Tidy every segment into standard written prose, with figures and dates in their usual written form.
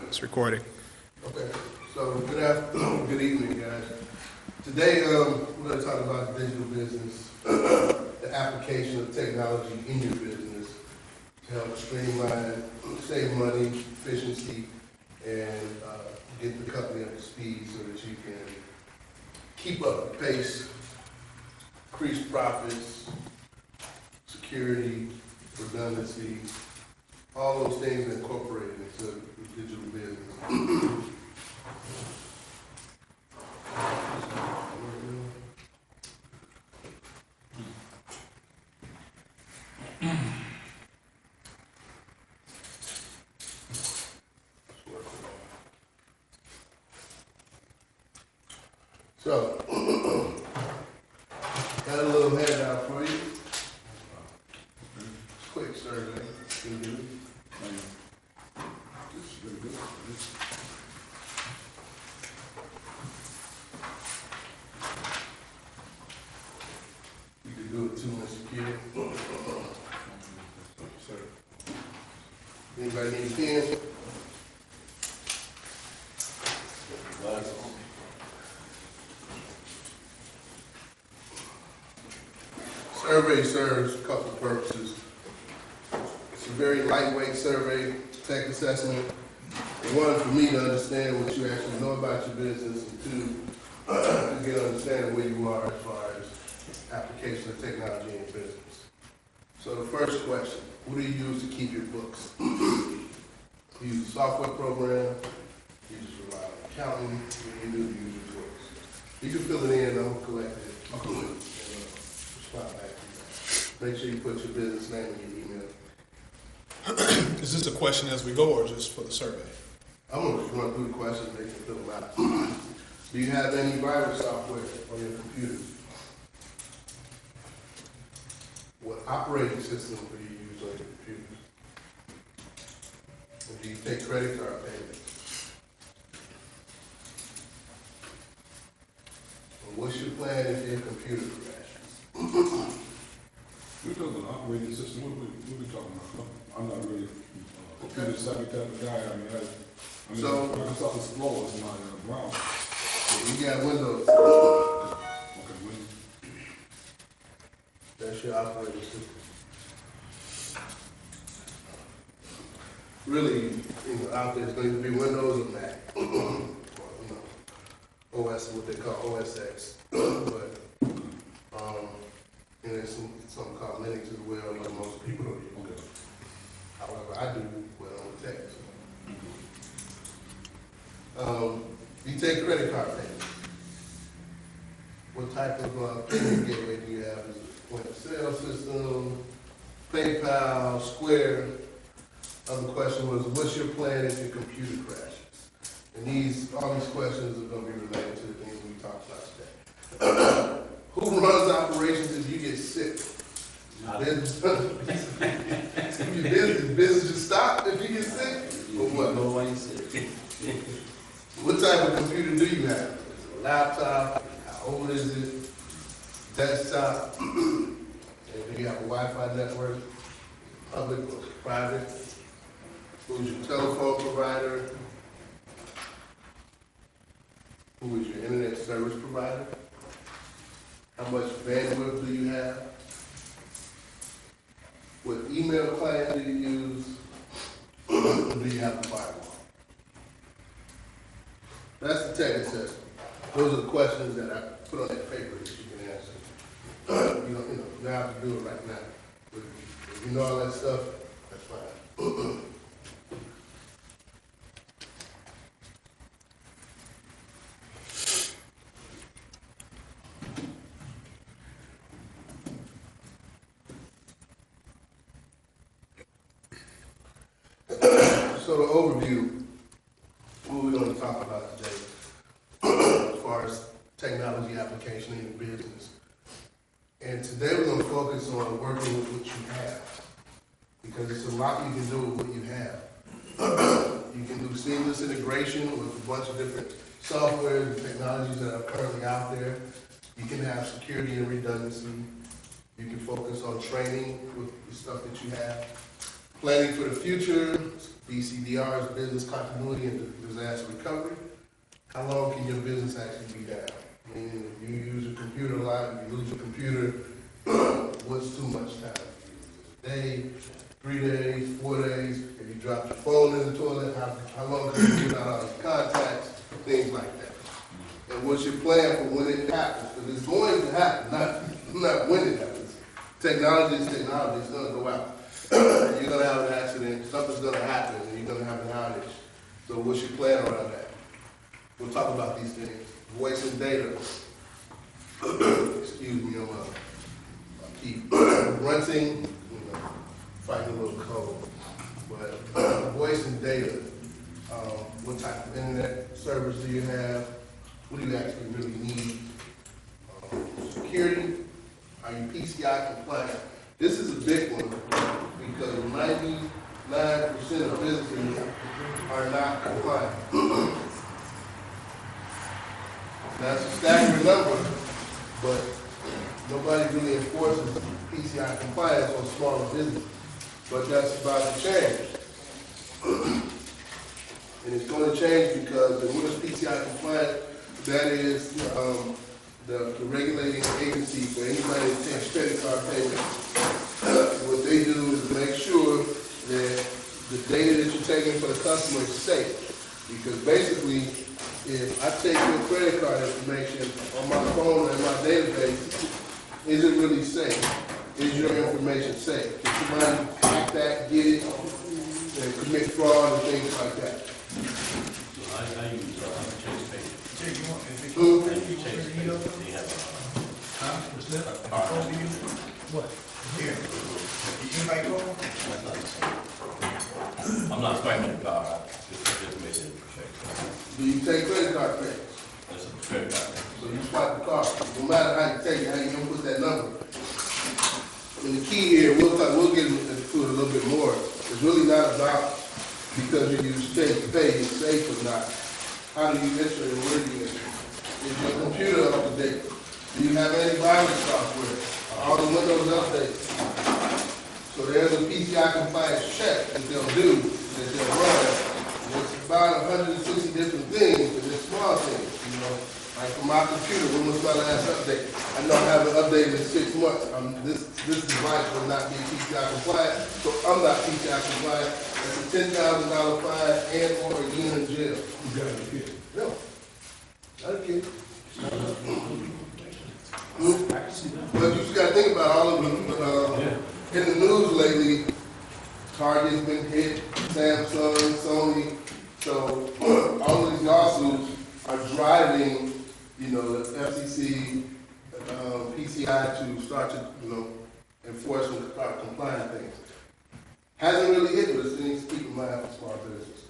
It's recording. Okay, so good afternoon, good evening, guys. Today, we're going to talk about digital business, the application of technology in your business to help streamline, save money, efficiency, and get the company up to speed so that you can keep up the pace, increase profits, security, redundancy, all those things incorporated into the digital business. So, got a little handout for you. Quick survey. Can you do it? You can do it too, Mr. Kid. Sir. Anybody need a pen? Survey serves a couple of purposes. It's a very lightweight survey, tech assessment. One, for me to understand what you actually know about your business, and two, to get an understanding where you are as far as application of technology in your business. So the first question, what do you use to keep your books? You use a software program, you just rely on accounting, what do you do to use your books? You can fill it in, I'm collecting it. Respond back to you. Make sure you put your business name in your email. Is this a question as we go or just for the survey? I'm going to run through the questions, they can fill them out. Do you have any virus software on your computer? What operating system do you use on your computer? And do you take credit card payments? And what's your plan if your computer crashes? We're talking about operating system. What are we talking about? I'm not really a computer savvy type of guy. I mean, So- Microsoft Explorer is my browser. You got Windows. Okay, Windows. That's your operating system. Really, out there, it's going to be Windows or Mac. OS, what they call OS X. But, and there's something called Linux as well, like most people don't use. Okay. However, I do well on tech. You take credit card payments. What type of payment gateway do you have? Is it point of sale system, PayPal, Square? Other question was, what's your plan if your computer crashes? And all these questions are going to be related to the things we talked about today. Who runs operations if you get sick? Your business just stop if you get sick? Or what? No way sick. What type of computer do you have? Is it a laptop? How old is it? Desktop? And do you have a Wi-Fi network? Public or private? Who's your telephone provider? Who is your internet service provider? How much bandwidth do you have? What email client do you use? Do you have a firewall? That's the tech assessment. Those are the questions that I put on that paper that you can answer. You don't have to do it right now. But if you know all that stuff, that's fine. So the overview, what we're going to talk about today, as far as technology application in your business. And today we're going to focus on working with what you have, because it's a lot you can do with what you have. You can do seamless integration with a bunch of different software and technologies that are currently out there. You can have security and redundancy. You can focus on training with the stuff that you have. Planning for the future, BCDR is business continuity and disaster recovery. How long can your business actually be down? I mean, if you use your computer a lot, if you lose your computer, what's too much time? A day, 3 days, 4 days? If you drop your phone in the toilet, how long can you get out all your contacts? Things like that. And what's your plan for when it happens? Because it's going to happen, not when it happens. Technology is technology, it's gonna go out. You're gonna have an accident, something's gonna happen, and you're gonna have an outage. So what's your plan around that? We'll talk about these things. Voice and data. Excuse me, I keep grunting, fighting a little cold. But voice and data. What type of internet service do you have? What do you actually really need? Security. Are you PCI compliant? This is a big one because 99% of businesses are not compliant. That's a staggering number, but nobody really enforces PCI compliance on smaller businesses. But that's about to change. And it's going to change because what is PCI compliant? That is the regulating agency for anybody that takes credit card payments. What they do is make sure that the data that you're taking for the customer is safe. Because basically, if I take your credit card information on my phone and my database, is it really safe? Is your information safe? Can somebody hack that, get it, and commit fraud and things like that? I use Chase Pay. Who? I use Chase Pay. They have a card. What? Here. You invite I'm not swiping the card. I just made it check. Do you take credit card payments? That's a credit card. So you swipe the card. No matter how you take it, how you gonna put that number. And the key here, we'll get into it a little bit more. It's really not about because you use Chase to pay, it's safe or not. How do you enter and where do you enter? Is your computer up to date? Do you have antivirus software? Are all the Windows updated? So there's a PCI compliance check that they'll do, that they'll run. And it's about 160 different things, but they're small things, you know. Like for my computer, when was my last update? I know I haven't updated in 6 months. This device will not be PCI compliant, so I'm not PCI compliant. That's a $10,000 fine and or a year in jail. You got a kid. No, not a kid. But you just got to think about all of them. In the news lately, Target's been hit, Samsung, Sony. So all of these lawsuits are driving, the FCC, PCI to start to, enforce and start complying things. Hasn't really hit with us, things to keep in mind for small business.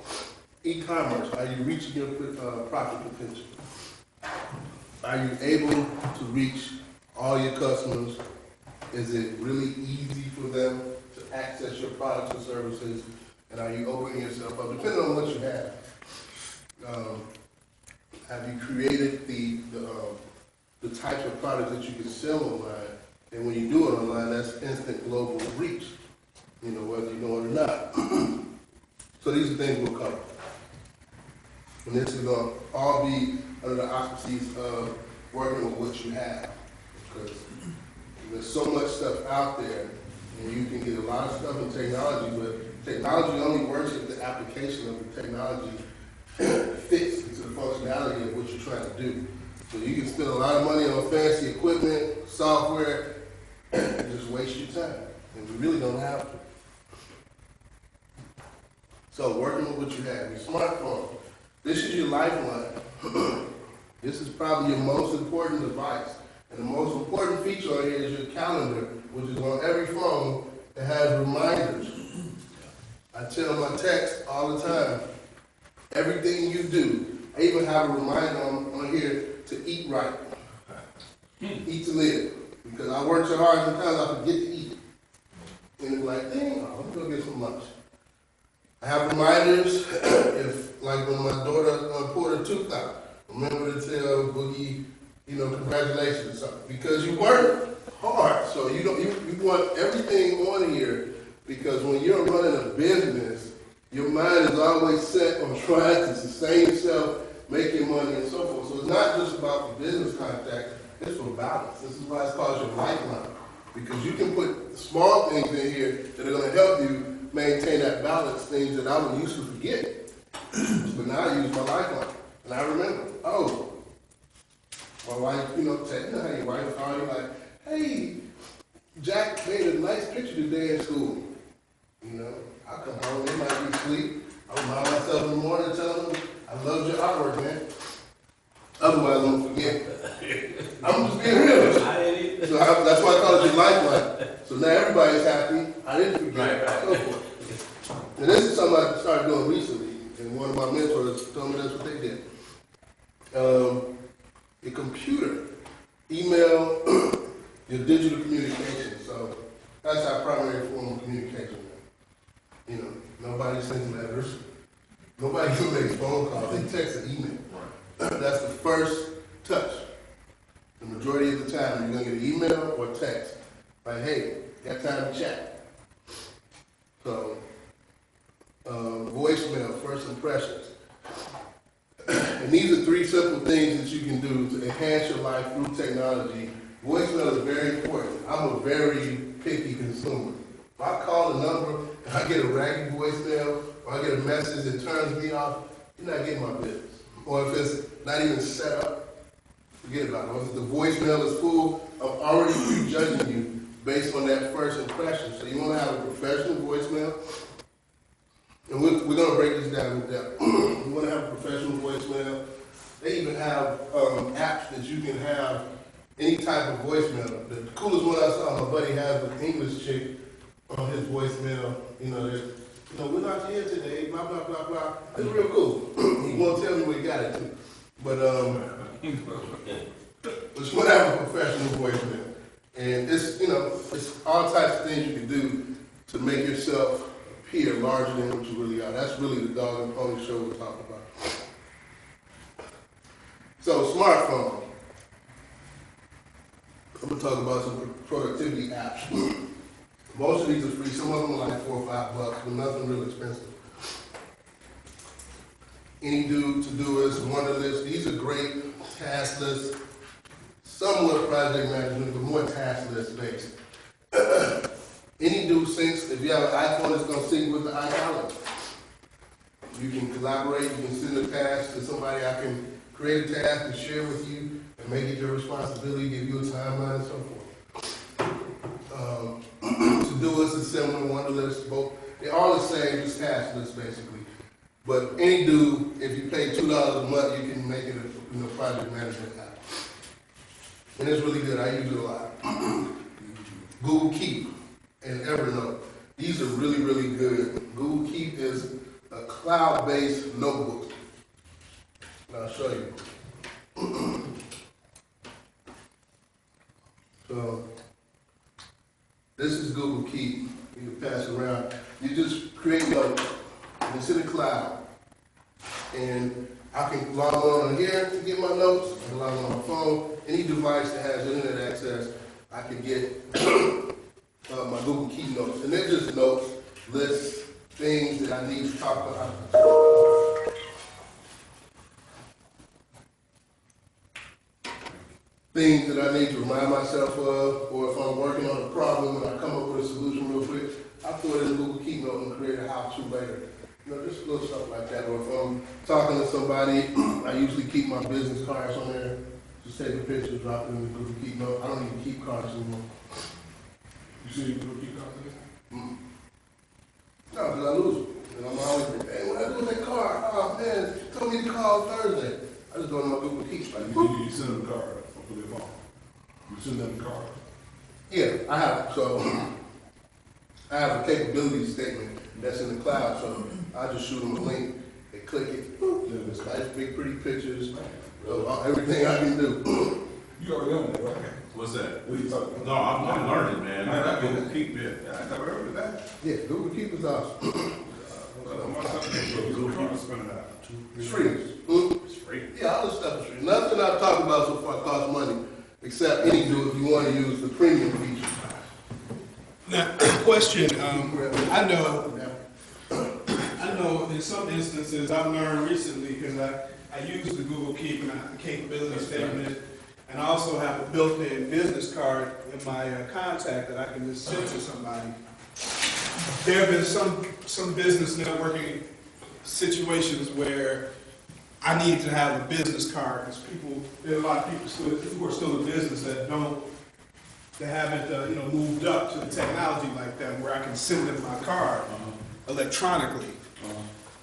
E-commerce, are you reaching your profit potential? Are you able to reach all your customers? Is it really easy for them to access your products and services? And are you opening yourself up, depending on what you have? Have you created the types of products that you can sell online? And when you do it online, that's instant global reach, whether you know it or not. So these are things we'll cover. And this is going to all be under the auspices of working with what you have. Because there's so much stuff out there, and you can get a lot of stuff in technology, but technology only works if the application of the technology fits into the functionality of what you're trying to do. So you can spend a lot of money on fancy equipment, software, and just waste your time. And we really don't have to. So working with what you have, your smartphone. This is your lifeline. This is probably your most important device. And the most important feature on here is your calendar, which is on every phone that has reminders. I tell my text all the time, everything you do. I even have a reminder on here to eat right. Eat to live. Because I work so hard, sometimes I forget to eat. And it's like, dang, let me go get some lunch. I have reminders, if like when my daughter pulled her tooth out, remember to tell Boogie, congratulations or something. Because you work hard. So you want everything on here Because when you're running a business, your mind is always set on trying to sustain yourself, making money, and so forth. So it's not just about the business contact, it's for balance. This is why it's called your lifeline. Because you can put small things in here that are going to help you maintain that balance, things that I would used to forget. But now I use my lifeline. And I remember, oh, my wife, you know how your wife called you like, hey, Jack made a nice picture today in school. You know, I come home, they might be asleep. I remind myself in the morning, tell them, I love your artwork, man. Otherwise, I'm going to forget. I'm just being real. So that's why I call it your lifeline. So now everybody's happy. I didn't forget. Right. So forth. And this is something I started doing recently, and one of my mentors told me that's what they did. A computer, email, your digital communication. So that's our primary form of communication. You know, nobody sends letters. Nobody even makes phone calls. They text and email. That's the first touch. The majority of the time, you're going to get an email or text. Like, hey, got time to chat. So, voicemail, first impressions. And these are three simple things that you can do to enhance your life through technology. Voicemail is very important. I'm a very picky consumer. If I call a number and I get a raggedy voicemail or I get a message that turns me off, you're not getting my business. Or if it's not even set up, forget about it. Or if the voicemail is full, I'm already prejudging you based on that first impression. So you want to have a professional voicemail. And we're going to break this down with depth. You want to have a professional voicemail. They even have apps that you can have any type of voicemail. The coolest one I saw, my buddy has an English chick on his voicemail. You know, we're not here today, blah, blah, blah, blah. It's real cool. He won't tell me where he got it to. But just want to have a professional voicemail. And it's, you know, it's all types of things you can do to make yourself appear larger than what you really are. That's really the dog and pony show we're talking about. So, smartphone. I'm going to talk about some productivity apps. Most of these are free. Some of them are like $4 or $5, but nothing real expensive. AnyDo, Todoist, Wunderlist. These are great task lists. Somewhat project management, but more task list based. AnyDo syncs. If you have an iPhone, it's going to sync with the iCloud. You can collaborate. You can send a task to somebody. I can create a task and share with you and make it your responsibility, give you a timeline and so forth. Todoist is similar, Wunderlist, both. They're all the same, just task lists basically. But AnyDo, if you pay $2 a month, you can make it a project management app. And it's really good. I use it a lot. Google Keep and Evernote. These are really, really good. Google Keep is a cloud-based notebook. And I'll show you. So, this is Google Keep. You can pass it around. You just create notes, and it's in the cloud. And I can log on here to get my notes. I can log on my phone. Any device that has internet access, I can get my Google Keep notes. And they're just notes, lists, things that I need to talk about. Things that I need to remind myself of, or if I'm working on a problem and I come up with a solution real quick, I throw it in a Google Keep note and create a how-to later. You know, just little stuff like that. Or if I'm talking to somebody, I usually keep my business cards on there. Just take a picture, drop it in the Google Keep note. I don't even keep cards anymore. You see your Google Keep cards? No, because I lose them. And I'm always like, hey, what I do with that card? Oh, man, you told me to call Thursday. I just go to my Google Keep. Like you send them a card for their phone. You send them a card. Yeah, I have. So I have a capability statement that's in the cloud. So I just shoot them a link. They click it. Yeah, it's nice, big, pretty pictures. Everything I can do. You already own it, right? What's that? What are you talking about? No, I'm learning, man. I got Google Google Keep it. I never heard of that. Yeah, Google Keep is awesome. My son Google Keep is spending that. It's free. It's free. Yeah, all this stuff is free. Nothing I've talked about so far costs money, except AnyDo if you want to use the premium feature. Now, question, I know in some instances I've learned recently, because I use the Google Keep and the capability statement, and I also have a built-in business card in my contact that I can just send to somebody. There have been some business networking situations where I needed to have a business card, because there are a lot of people who are still in business that haven't moved up to the technology like that, where I can send them my card electronically.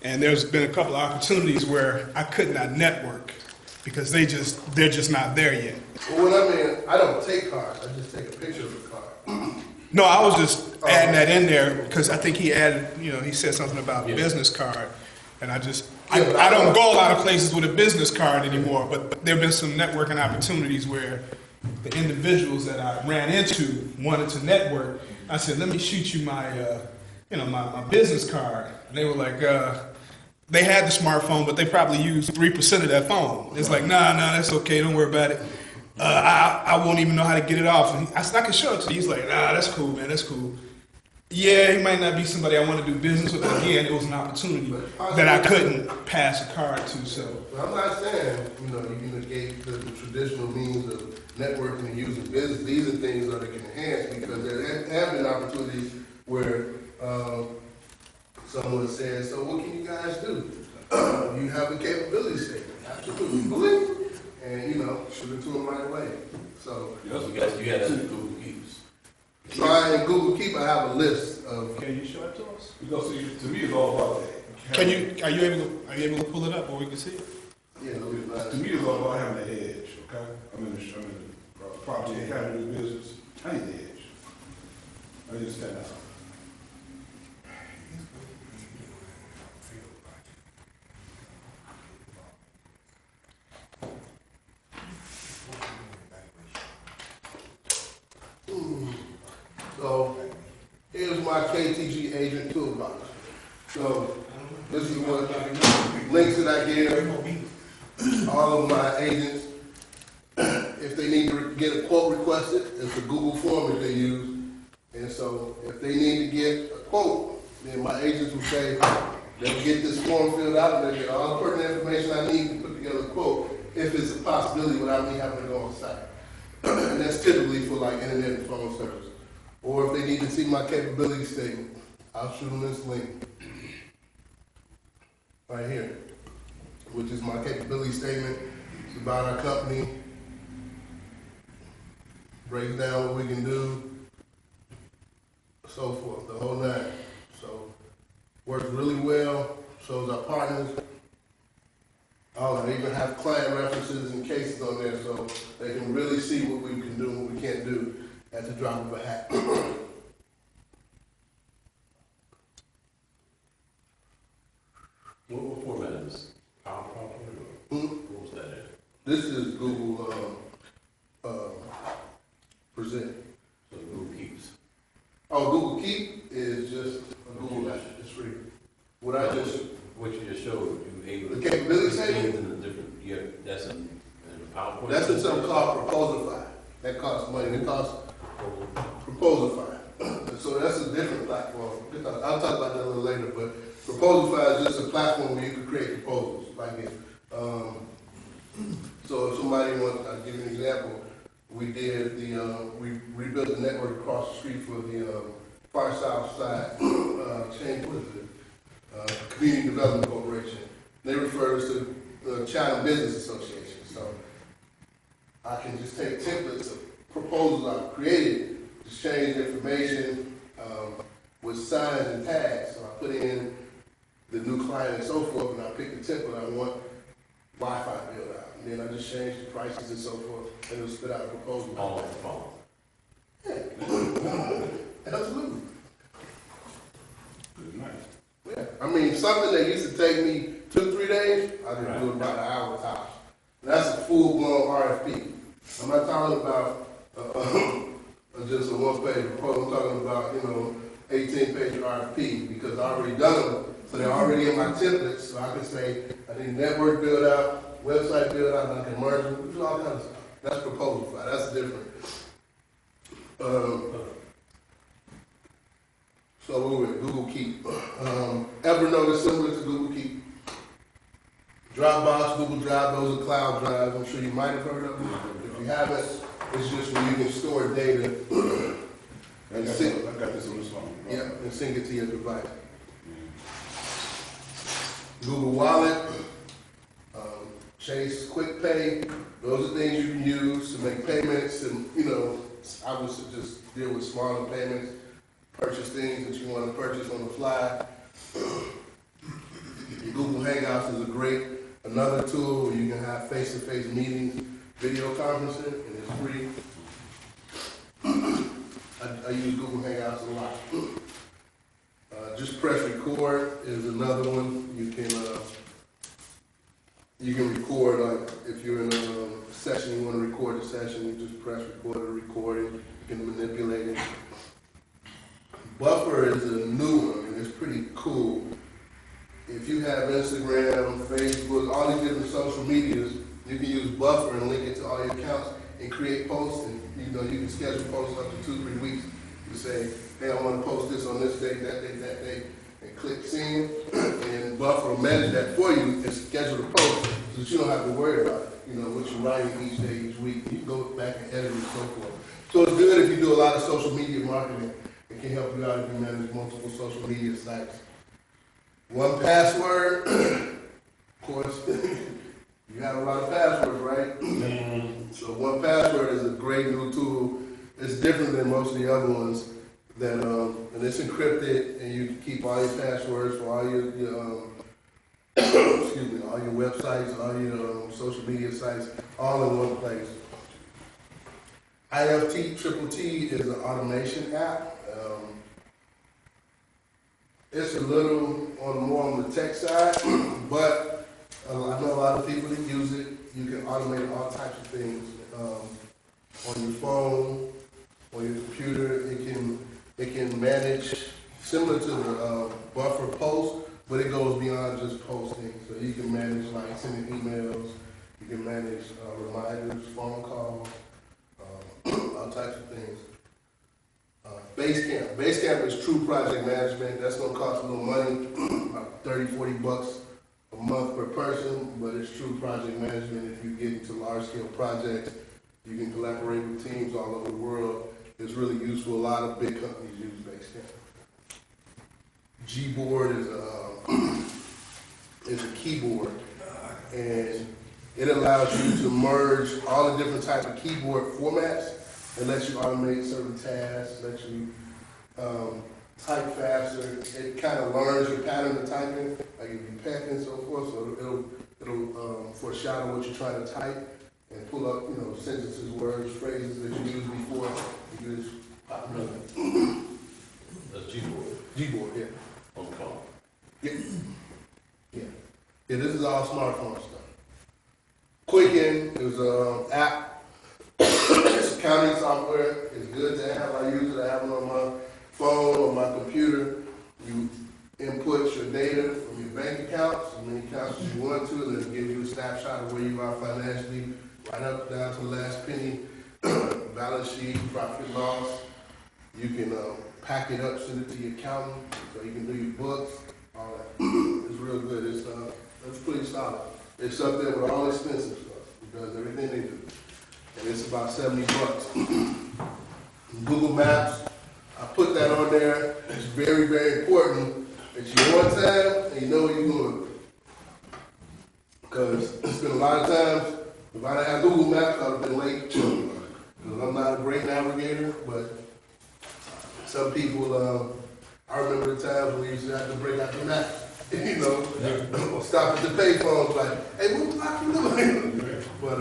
And there's been a couple of opportunities where I could not network because they're just not there yet. Well, what I mean, I don't take cards. I just take a picture of the card. No, I was just adding that in there because I think he added, he said something about business card, and I don't go a lot of places with a business card anymore. But there have been some networking opportunities where the individuals that I ran into wanted to network. I said, "Let me shoot you my business card." And they were like, they had the smartphone, but they probably used 3% of that phone. It's like, nah, that's okay. Don't worry about it. I won't even know how to get it off. And I said, I can show it to you. He's like, nah, that's cool, man. That's cool. Yeah, he might not be somebody I want to do business with. But again, it was an opportunity that I couldn't pass a card to. So I'm not saying, you can negate the traditional means of networking and using business. These are things that can enhance, because there have been opportunities where someone says, so what can you guys do? You have a capability statement. Absolutely. And, shoot it to them right away. So, You had that in Google Keeps. so in Google Keep, I have a list of. can you show it to us? Because to me, it's all about that. Are you able to pull it up where we can see it? Yeah, To me, it's all about having the edge, okay? I'm in the property and having to do business. I need the edge. I just stand out. So, here's my KTG agent toolbox. So, this is what links that I give all of my agents. If they need to get a quote requested, it's a Google form that they use. And so, if they need to get a quote, then my agents will say, they'll get this form filled out, and they'll get all the pertinent information I need to put together a quote, if it's a possibility without me having to go on site. And that's typically for like internet and phone service. Or if they need to see my capability statement, I'll shoot them this link right here, which is my capability statement. It's about our company, breaks down what we can do, so forth, the whole nine. So, works really well, shows our partners. They even have client references and cases on there, so they can really see what we can do and what we can't do at the drop of a hat. What format is this? PowerPoint or what was that in? This is Google Present. So Google Keeps. Oh, Google Keep is just a Google app. It's free. What you just showed, you able to. The capability statement? In the different, that's in the PowerPoint. That's in something called Proposify. That costs money. It costs Proposify. So that's a different platform. I'll talk about that a little later, but Proposify is just a platform where you can create proposals like it. So if somebody wants, I'll give you an example. We did we rebuilt the network across the street for the Far South Side chain, what is it? Community Development Corporation. They refer us to the China Business Association. So I can just take templates of proposals I've created, just change information with signs and tags. So I put in the new client and so forth, and I pick the template I want, Wi-Fi build out. And then I just change the prices and so forth, and it'll spit out a proposal. All on the phone. Yeah. Absolutely. It's nice. Yeah. I mean, something that used to take me 2-3 days, I can do it about an hour tops. That's a full-blown RFP. I'm not talking about just a one-page proposal. I'm talking about, 18-page RFP, because I already done them. So they're already in my templates, so I can say, I need network build out, website build out, and I can merge them, do all kinds of stuff. That's Proposify. That's different. So we were at Google Keep. Evernote is similar to Google Keep. Dropbox, Google Drive, those are cloud drives. I'm sure you might have heard of them. If you haven't, it's just where you can store data and sync. I got this on this phone. Right? Yeah, and sync it to your device. Google Wallet, Chase Quick Pay, those are things you can use to make payments and, I would just deal with smaller payments, purchase things that you want to purchase on the fly. Google Hangouts is another tool where you can have face-to-face meetings, video conferencing, and it's free. I use Google Hangouts a lot. Just press record is another one. You can record, like if you're in a session, you want to record the session, you just press record or record it. You can manipulate it. Buffer is a new one, and it's pretty cool. If you have Instagram, Facebook, all these different social medias, you can use Buffer and link it to all your accounts and create posts. And you can schedule posts up to 2-3 weeks. You say, hey, I want to post this on this date, that date, and click send. And Buffer will manage that for you and schedule the post so that you don't have to worry about it. What you're writing each day, each week. You can go back and edit and so forth. So it's good if you do a lot of social media marketing. It can help you out if you manage multiple social media sites. 1Password, of course, you have a lot of passwords, right? So 1Password is a great new tool. It's different than most of the other ones and it's encrypted, and you can keep all your passwords for all your excuse me, all your websites, all your social media sites, all in one place. IFT is an automation app. It's a little more on the tech side, but I know a lot of people that use it. You can automate all types of things on your phone, on your computer. It can manage similar to the Buffer post, but it goes beyond just posting. So you can manage like sending emails. You can manage reminders, phone calls, all types of things. Basecamp. Basecamp is true project management. That's going to cost a little money, about $30-$40 a month per person, but it's true project management. If you get into large-scale projects, you can collaborate with teams all over the world. It's really useful. A lot of big companies use Basecamp. Gboard is a keyboard, and it allows you to merge all the different types of keyboard formats. It lets you automate certain tasks, lets you type faster. It kind of learns your pattern of typing, like if you peck and so forth, so it'll foreshadow what you're trying to type and pull up, sentences, words, phrases that you used before. You just pop them in. That's Gboard. Gboard, yeah. On phone. Yeah. Yeah, this is all smartphone stuff. Quicken is an app. It's accounting software. It's good to have. I use it. I have it on my phone or my computer. You input your data from your bank accounts, as many accounts as you want to, and it'll give you a snapshot of where you are financially, right up down to the last penny, balance sheet, profit and loss. You can pack it up, send it to your accountant, so you can do your books, all that. It's real good. It's pretty solid. It's up there with all expensive stuff. It does everything they do. And it's about $70. Google Maps, I put that on there. It's very, very important that you're on time and you know where you're going. Because it's been a lot of times, if I didn't have Google Maps, I would have been late. Because I'm not a great navigator, but some people, I remember the times when we used to have to break out the map, or stop at the payphones like, hey, what block you doing? But,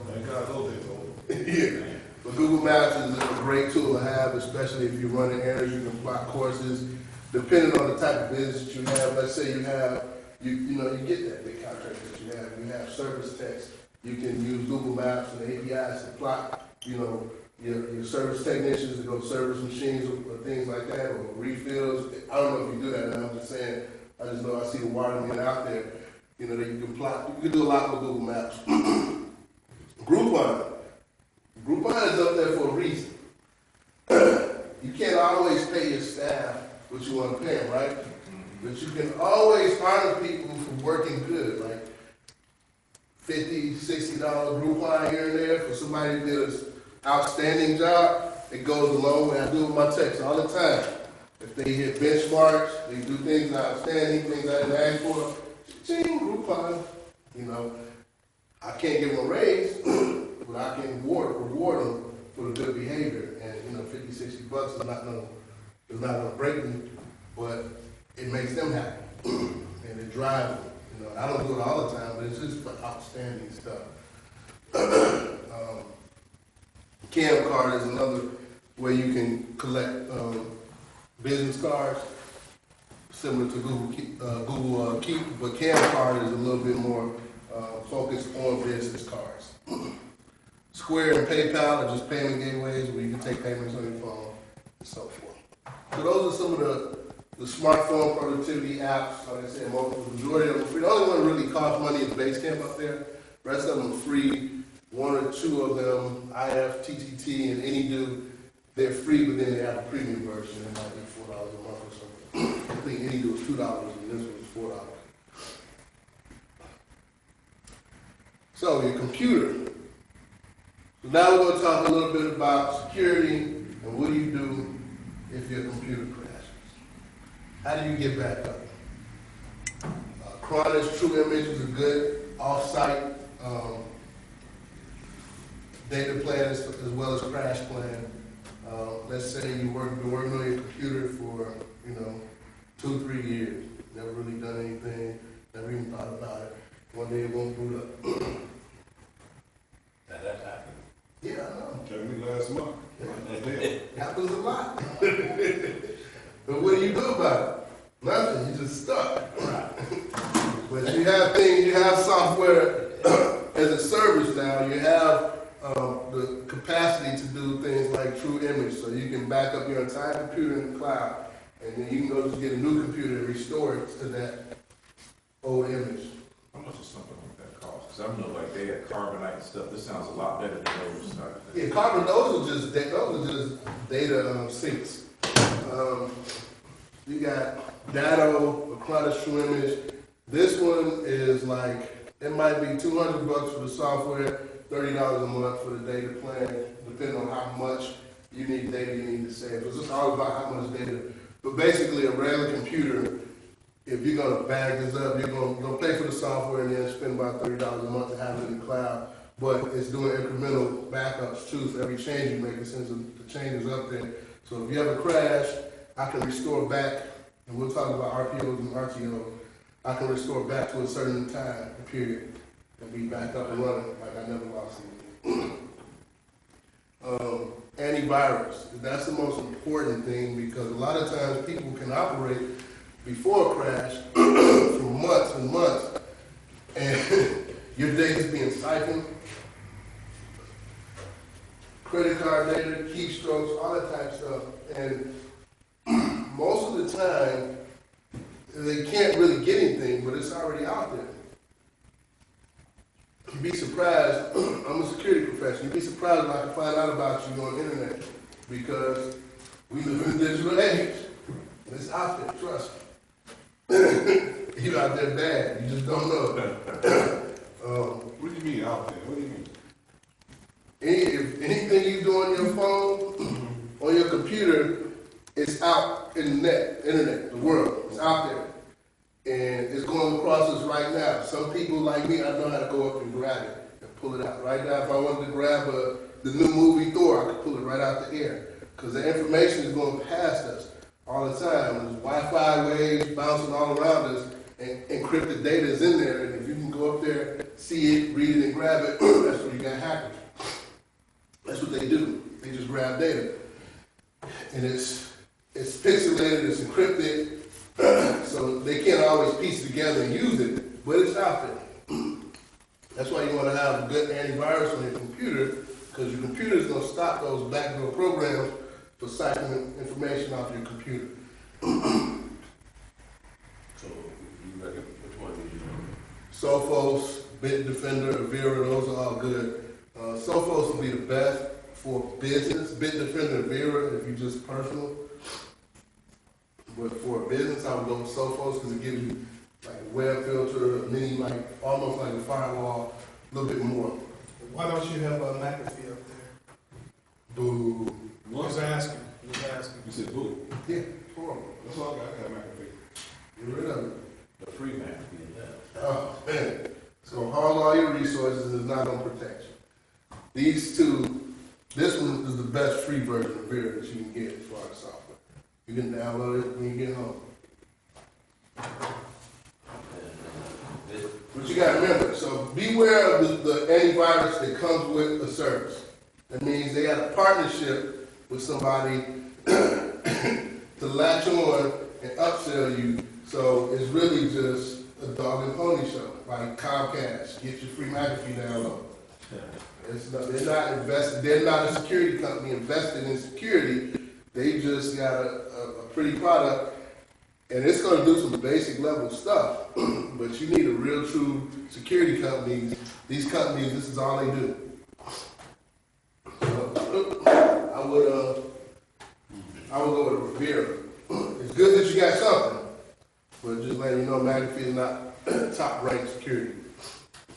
Thank God those days are over. yeah. But Google Maps is a great tool to have, especially if you're running errands, you can plot courses. Depending on the type of business that you have, let's say you have, you get that big contract that you have service techs. You can use Google Maps and APIs to plot, your service technicians to go service machines or things like that, or refills. I don't know if you do that now, I'm just saying, I just know I see the watermen out there, that you can plot. You can do a lot with Google Maps. Groupon. Groupon is up there for a reason. You can't always pay your staff what you want to pay them, right? But you can always honor people for working good, like $50, $60 Groupon here and there for somebody who did an outstanding job. It goes a long way. I do it with my techs all the time. If they hit benchmarks, they do things outstanding, things I didn't ask for, ching, Groupon. You know, I can't give them a raise, but I can reward them for the good behavior. And you know, $50, $60 is not gonna break me, but it makes them happy and it drives them. You know, I don't do it all the time, but it's just for outstanding stuff. Cam card is another way you can collect business cards, similar to Google Keep, but Cam card is a little bit more focused on business cards. Square and PayPal are just payment gateways where you can take payments on your phone and so forth. So those are some of the smartphone productivity apps. Like I said, the majority of them are free. The only one that really costs money is Basecamp up there. The rest of them are free. One or two of them, IF, TTT, and AnyDo, they're free, but then they have a premium version. It might be $4 a month or something. I think AnyDo is $2 and this one is $4. So your computer. So now we're going to talk a little bit about security and what do you do if your computer crashes. How do you get back up? Cronus True Image is a good off-site data plan as well as crash plan. Let's say you've been working on your computer for 2-3 years, never really done anything, never even thought about it. One day it won't boot up. That's happened. Yeah, I know. Told me last month. It happens a lot. But what do you do about it? Nothing. You just stuck. But you have software as a service now. You have the capacity to do things like True Image, so you can back up your entire computer in the cloud, and then you can go just get a new computer and restore it to that old image. How much is something like that cost? Because I know like they had carbonite and stuff. This sounds a lot better than those. Yeah, those are just data sinks. You got Datto, Cronus True Image. This one is like, it might be $200 for the software, $30 a month for the data plan, depending on how much you need data you need to save. It's just all about how much data. But basically, a regular computer, if you're going to bag this up, you're going to pay for the software and then spend about $30 a month to have it in the cloud. But it's doing incremental backups too, so every change you make, it sends the changes up there. So if you have a crash, I can restore back, and we'll talk about RPOs and RTOs. I can restore back to a certain time period and be back up and running like I never lost anything. Antivirus, that's the most important thing because a lot of times people can operate before a crash for months and months, and your data's being siphoned. Credit card data, keystrokes, all that type of stuff. And most of the time, they can't really get anything, but it's already out there. You'd be surprised, I'm a security professional, you'd be surprised if I can find out about you on the internet because we live in a digital age. It's out there, trust me. You're out there bad, you just don't know. What do you mean out there? What do you mean? If anything you do on your phone, on your computer, it's out in the internet, the world. It's out there. And it's going across us right now. Some people like me, I know how to go up and grab it and pull it out. Right now, if I wanted to grab the new movie Thor, I could pull it right out the air. Because the information is going past us all the time. There's Wi-Fi waves bouncing all around us, and encrypted data is in there. And if you can go up there, see it, read it, and grab it, that's where you got hackers. That's what they do. They just grab data. And it's pixelated, it's encrypted, so they can't always piece it together and use it, but it's out there. That's why you want to have a good antivirus on your computer, because your computer is going to stop those backdoor programs for siphoning information off your computer. So you reckon which one do you use? Sophos, Bitdefender, Avira, those are all good. Sophos will be the best for business. Bitdefender, Avira, if you just personal. But for a business, I would go with Sophos because it gives you like a web filter, a mini, like almost like a firewall, a little bit more. Why don't you have a McAfee up there? Boo. Who's asking? Who's asking? You said boo. Yeah, horrible. That's all I got. I got McAfee. Get rid of it. The free man being left. Oh, man. It's going to hog all your resources and it's not going to protect you. These two, this one is the best free version of Vera that you can get as far as software. You can download it when you get home. But you got to remember, so beware of the antivirus that comes with a service. That means they have a partnership with somebody to latch on and upsell you. So it's really just a dog and pony show, like Comcast. Get your free McAfee download. They're not invested. They're not a security company invested in security. They just got a pretty product, and it's going to do some basic level stuff. But you need a real, true security company. These companies, this is all they do. So, I would go with Rivera. It's good that you got something, but just letting you know, McAfee is not top ranked security.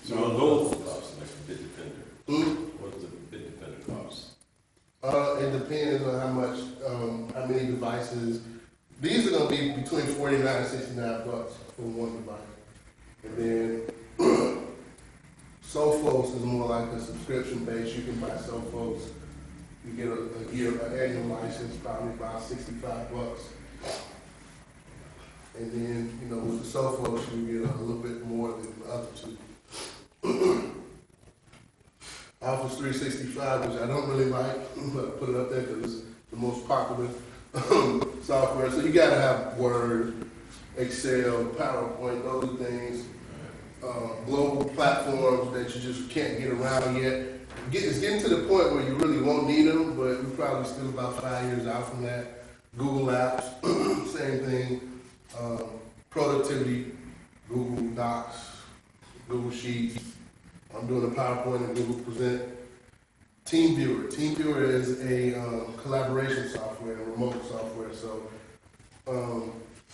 So those costs like a Bitdefender. Hmm? What does a Bitdefender cost? It depends on how much, how many devices. These are going to be between $49 and $69 for one device. And then Sophos is more like a subscription base. You can buy Sophos. You get a year, an annual license, probably about $65. And then, you know, with the Sophos, you get a little bit more than the other two. Office 365, which I don't really like, but I put it up there because it's the most popular software. So you got to have Word, Excel, PowerPoint, those things. Global platforms that you just can't get around yet. It's getting to the point where you really won't need them, but we're probably still about 5 years out from that. Google Apps, same thing. Productivity, Google Docs, Google Sheets. I'm doing a PowerPoint and Google Present. TeamViewer. TeamViewer is a collaboration software, remote software. So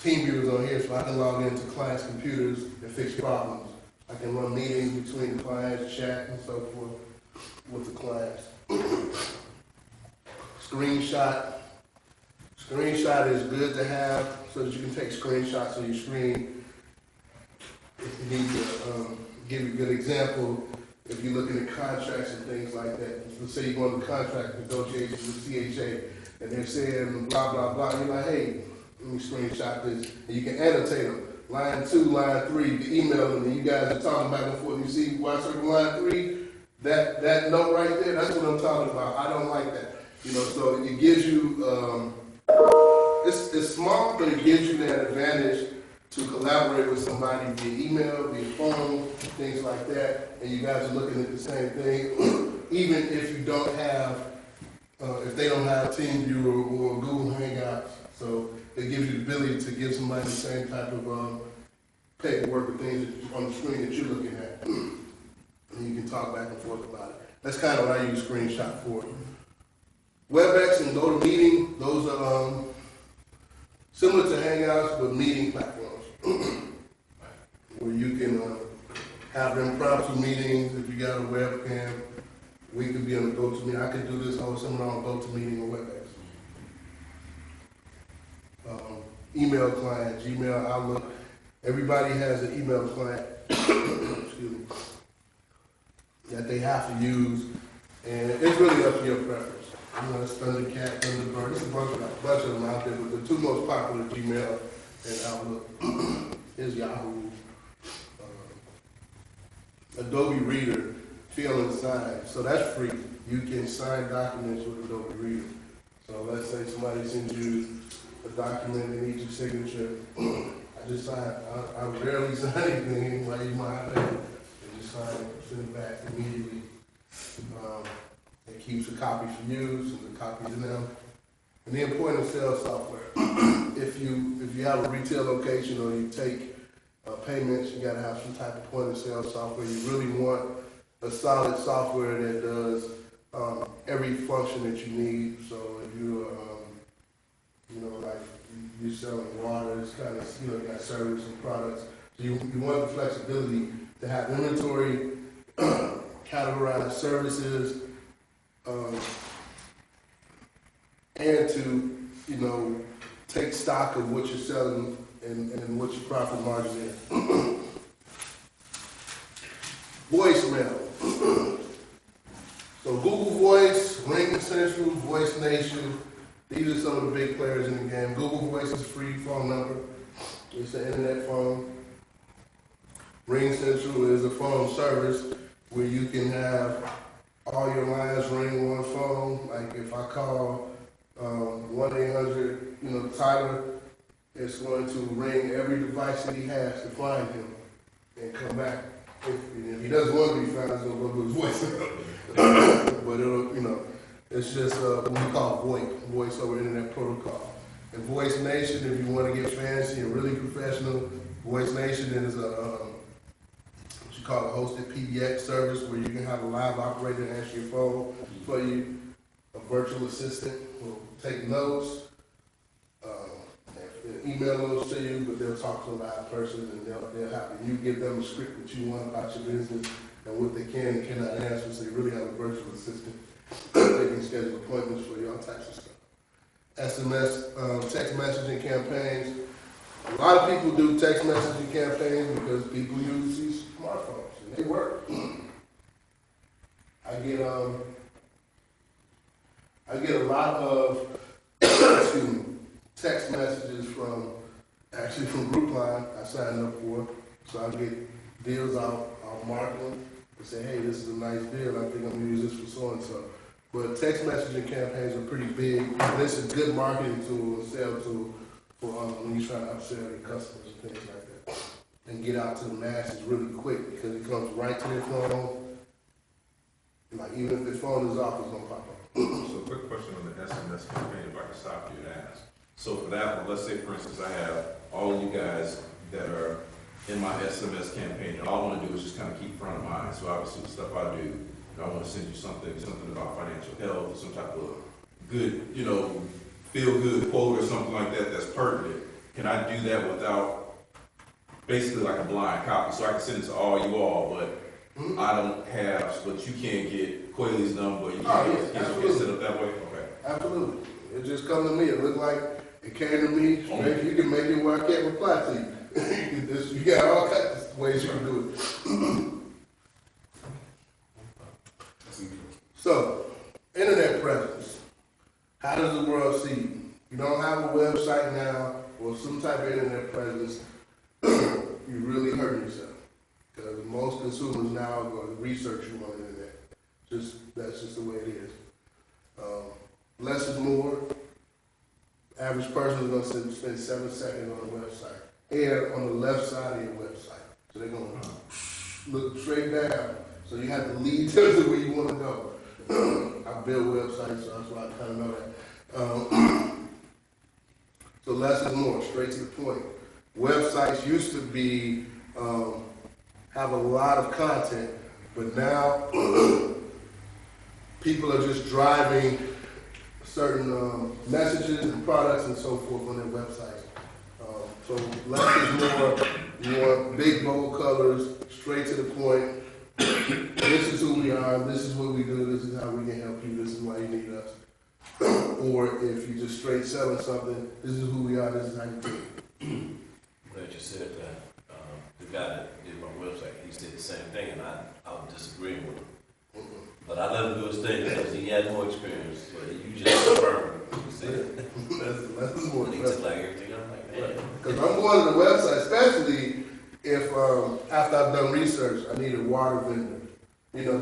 TeamViewer is on here, so I can log into clients' computers and fix problems. I can run meetings between the clients, chat and so forth with the clients. Screenshot. Screenshot is good to have so that you can take screenshots of your screen. If you need to give you a good example, if you're looking at contracts and things like that, let's say you go into contract negotiations with CHA and they're saying blah, blah, blah, you're like, hey, let me screenshot this. And you can annotate them. Line 2, line 3, you email them, and you guys are talking back and forth. You see why I circle line 3? That note right there, that's what I'm talking about. I don't like that. You know, so it gives you, it's small, but it gives you that advantage to collaborate with somebody via email, via phone, things like that, and you guys are looking at the same thing, even if you don't have, if they don't have TeamViewer or Google Hangouts. So it gives you the ability to give somebody the same type of paperwork or things on the screen that you're looking at. And you can talk back and forth about it. That's kind of what I use Screenshot for. WebEx and GoToMeeting, those are similar to Hangouts, but meeting platforms. Where you can have impromptu meetings. If you got a webcam, we could be on a GoToMeeting. I could do this whole seminar on GoToMeeting or WebEx. Email client, Gmail, Outlook. Everybody has an email client excuse me, that they have to use, and it's really up to your preference. You know, it's Thundercat, Thunderbird. There's a bunch of them out there, but the two most popular, Gmail and Outlook, is Yahoo. Adobe Reader, Fill and Sign. So that's free. You can sign documents with Adobe Reader. So let's say somebody sends you a document that needs your signature. I just sign. I rarely sign anything. I use my iPad and just sign it, send it back immediately. It keeps a copy for you, so the copies in them. And then point of sale software. If you have a retail location or you take payments, you got to have some type of point of sale software. You really want a solid software that does every function that you need. So if you, like you're selling water, it's kind of, you got service and products. So you want the flexibility to have inventory, categorize services, and to, take stock of what you're selling and what your profit margin is. Voicemail. So Google Voice, Ring Central, Voice Nation, these are some of the big players in the game. Google Voice is a free phone number. It's an internet phone. Ring Central is a phone service where you can have all your lines ring on one phone. Like if I call 1-800, Tyler, it's going to ring every device that he has to find him and come back. If he doesn't want to be found, he's going to go to his voicemail. But it'll, it's just what we call voice over internet protocol. And Voice Nation, if you want to get fancy and really professional, Voice Nation is what you call a hosted PBX service where you can have a live operator answer your phone for you. A virtual assistant will take notes, email those to you, but they'll talk to a live person and they'll have you give them a script that you want about your business and what they can and cannot answer. So you really have a virtual assistant. They can schedule appointments for you, all types of stuff. SMS, text messaging campaigns. A lot of people do text messaging campaigns because people use these smartphones and they work. I get a lot of text messages from Groupline I signed up for. So I get deals, I'll mark them and say, hey, this is a nice deal. I think I'm gonna use this for so and so. But text messaging campaigns are pretty big. And it's a good marketing tool and sale tool for when you're trying to upsell your customers and things like that. And get out to the masses really quick because it comes right to their phone. Like even if their phone is off, it's gonna pop up. So quick question on the SMS campaign, if I can stop you and ask. So for that one, let's say for instance I have all of you guys that are in my SMS campaign, and all I want to do is just kind of keep front of mind. So obviously the stuff I do, I want to send you something about financial health, or some type of good, feel good quote or something like that that's pertinent. Can I do that without basically like a blind copy? So I can send it to all you all, but I don't have, but you can't get Quayle's number. You can't get set up that way. Okay. Absolutely. It just come to me. It looked like it came to me straight. You can make it where I can't reply to you. You got all kinds of ways you can do it. So, internet presence. How does the world see you? You don't have a website now or some type of internet presence, you really hurt yourself. Because most consumers now are going to research you on the internet. That's just the way it is. Less is more. Average person is going to spend 7 seconds on a website. And on the left side of your website. So they're going to look straight down. So you have to lead to where you want to go. I build websites, so that's why I kind of know that. So less is more, straight to the point. Websites used to be, have a lot of content, but now people are just driving certain messages and products and so forth on their websites. So less is more, you want big, bold colors, straight to the point. This is who we are, this is what we do, this is how we can help you, this is why you need us. Or if you just straight selling something, this is who we are, this is how you do it. Glad you said that. The guy that did my website, he said the same thing, and I was disagreeing with him. But I let him do his thing because he had more experience. But you just confirmed what he said. That's more. He took like everything. I'm like, man. Because I'm going to the website, especially if after I've done research, I need a water vendor.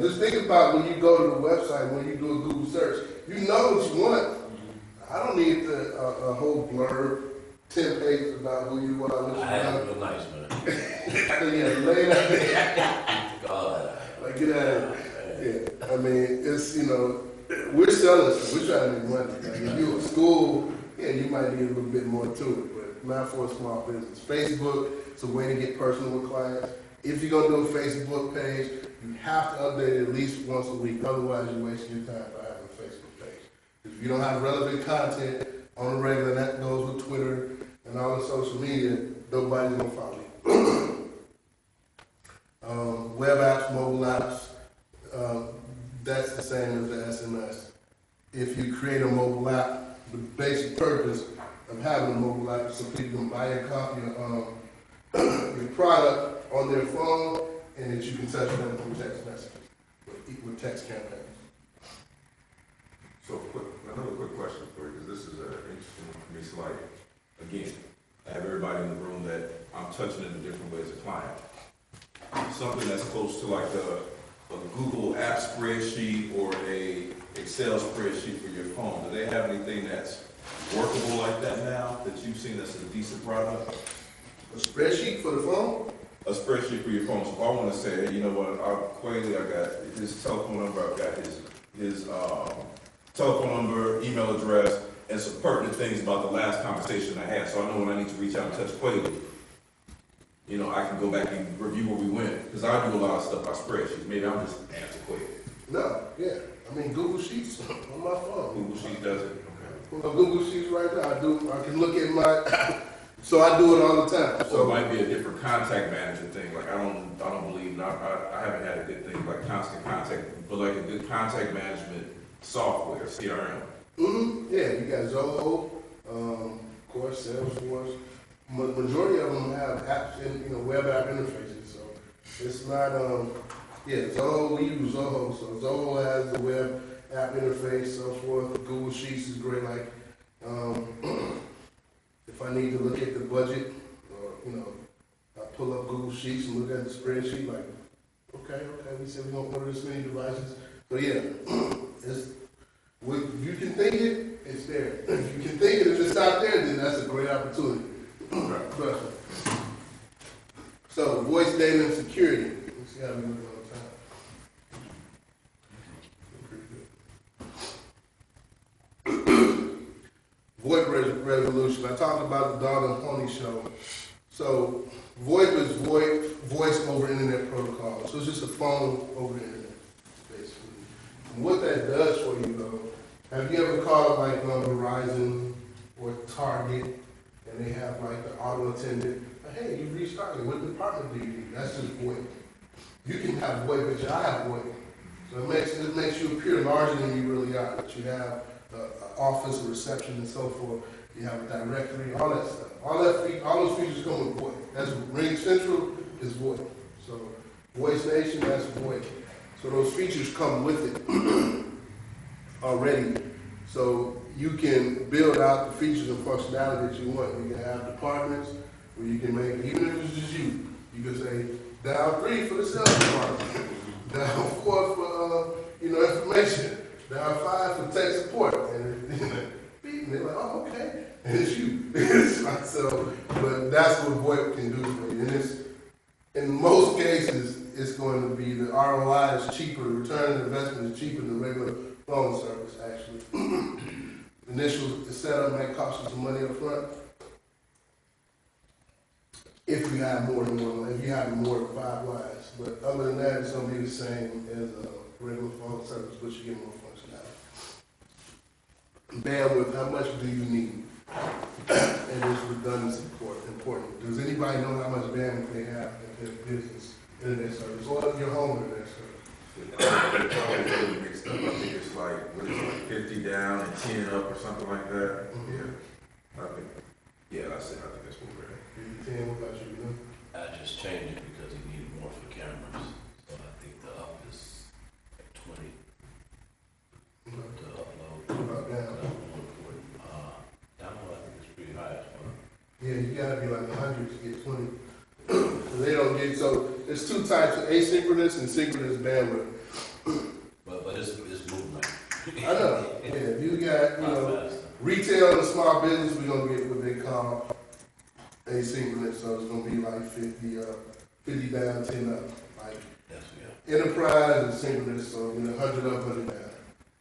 Just think about when you go to the website, when you do a Google search, you know what you want. I don't need a whole blurb, 10 pages about who you are. I had it real nice, man. Yeah, lay it out there. God. Like, get out of here. Yeah, I mean, it's, we're selling stuff. We're trying to make money. Like, if you're at school, yeah, you might need a little bit more to it, but not for a small business. Facebook is a way to get personal with clients. If you're going to do a Facebook page, you have to update it at least once a week. Otherwise, you're wasting your time by having a Facebook page. If you don't have relevant content on the regular, that goes with Twitter, and all the social media, nobody's gonna follow you. Web apps, mobile apps, that's the same as the SMS. If you create a mobile app, the basic purpose of having a mobile app is so people can buy a copy of your product on their phone, and that you can touch them through text messages with text campaigns. So another quick question for you, because this is interesting for me. So like, again, I have everybody in the room that I'm touching in different ways as a client. Something that's close to like a Google app spreadsheet or a Excel spreadsheet for your phone. Do they have anything that's workable like that now that you've seen that's a decent product? A spreadsheet for the phone? A spreadsheet for your phone. So if I want to say, hey, you know what, Quayle, I got his telephone number, I've got his telephone number, email address, and some pertinent things about the last conversation I had. So I know when I need to reach out and touch Quayle, you know, I can go back and review where we went. Because I do a lot of stuff by spreadsheets. Maybe I'm just antiquated. No, yeah. I mean, Google Sheets on my phone. Google Sheets does it. Okay. Well, Google Sheets right now, I can look at my, so I do it all the time. So it might be a different contact management thing. Like I don't believe, I haven't had a good thing like constant contact, but like a good contact management software, CRM. Yeah, you got Zoho, of course, Salesforce. Majority of them have apps and web app interfaces. So it's not Zoho, we use Zoho. So Zoho has the web app interface, so forth. Google Sheets is great. Like if I need to look at the budget, or I pull up Google Sheets and look at the spreadsheet. Like, okay, we said we're gonna order this many devices. So yeah, if you can think it, it's there. If you can think it, if it's not there, then that's a great opportunity. Right. Trust me. So voice data and security. Let's see how we look all the time. VoIP resolution. I talked about the dog and pony show. So VoIP is voice over internet protocol. So it's just a phone over the internet, basically. And what that does for you, though, have you ever called like Verizon or Target, and they have like the auto attendant? Hey, you reached Target. What department do you need? That's just VoIP. You can have VoIP, but I have VoIP. So it makes you appear larger than you really are. That you have office, a reception, and so forth. You have a directory, all that stuff. All those features come with VoIP. That's Ring Central is VoIP. So Voice Nation, that's VoIP. So those features come with it already. So you can build out the features and functionality that you want. You can have departments where you can make, even if it's just you can say, dial 3 for the sales department, dial 4 for information, dial 5 for tech support. And they're like, oh, okay. And it's you. So, but that's what VoIP can do for you. And in most cases, it's going to be the ROI is cheaper, the return on investment is cheaper than regular phone service, actually. Initial setup might cost you some money up front. If you have more than one, if you have more than 5 lines. But other than that, it's going to be the same as a regular phone service, but you get more functionality. Bandwidth, how much do you need? And is redundancy important? Does anybody know how much bandwidth they have in their business internet service or your home internet service? I think it's like, what is it, like 50 down and 10 up or something like that? Yeah. I think that's what we're at. 10, what about you? I just changed it because he needed more for cameras. So I think the up is like 20 to upload. What about down? Down, I think it's pretty high as well. Yeah, you gotta be like 100 to get 20. They don't get, so there's 2 types of asynchronous and synchronous bandwidth. But it's movement. I know. Yeah, if you got, retail and small business, we're gonna get what they call asynchronous, so it's gonna be like 50 down, 10 up. Like Yes, enterprise is synchronous, so 100 up, 100 down.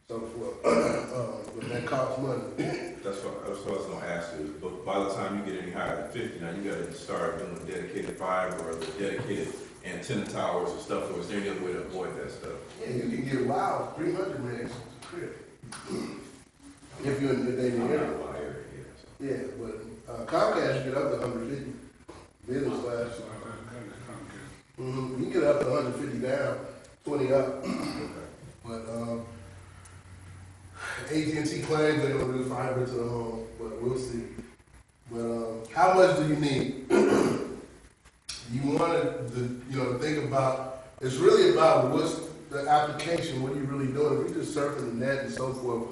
So forth. But that costs money. That's what I was going to ask you. But by the time you get any higher than 50, now you got to start doing dedicated fiber or the dedicated antenna towers and stuff. So is there any other way to avoid that stuff? Yeah, you can get wild 300 megs to crib. If you're in the data area. Yeah, but Comcast, you get up to 150. Business class. You can get up to 150 down, 20 up. But AT&T claims they're going to do fiber to the home, but we'll see. But how much do you need? You want to think about. It's really about what's the application. What are you really doing? If you're just surfing the net and so forth,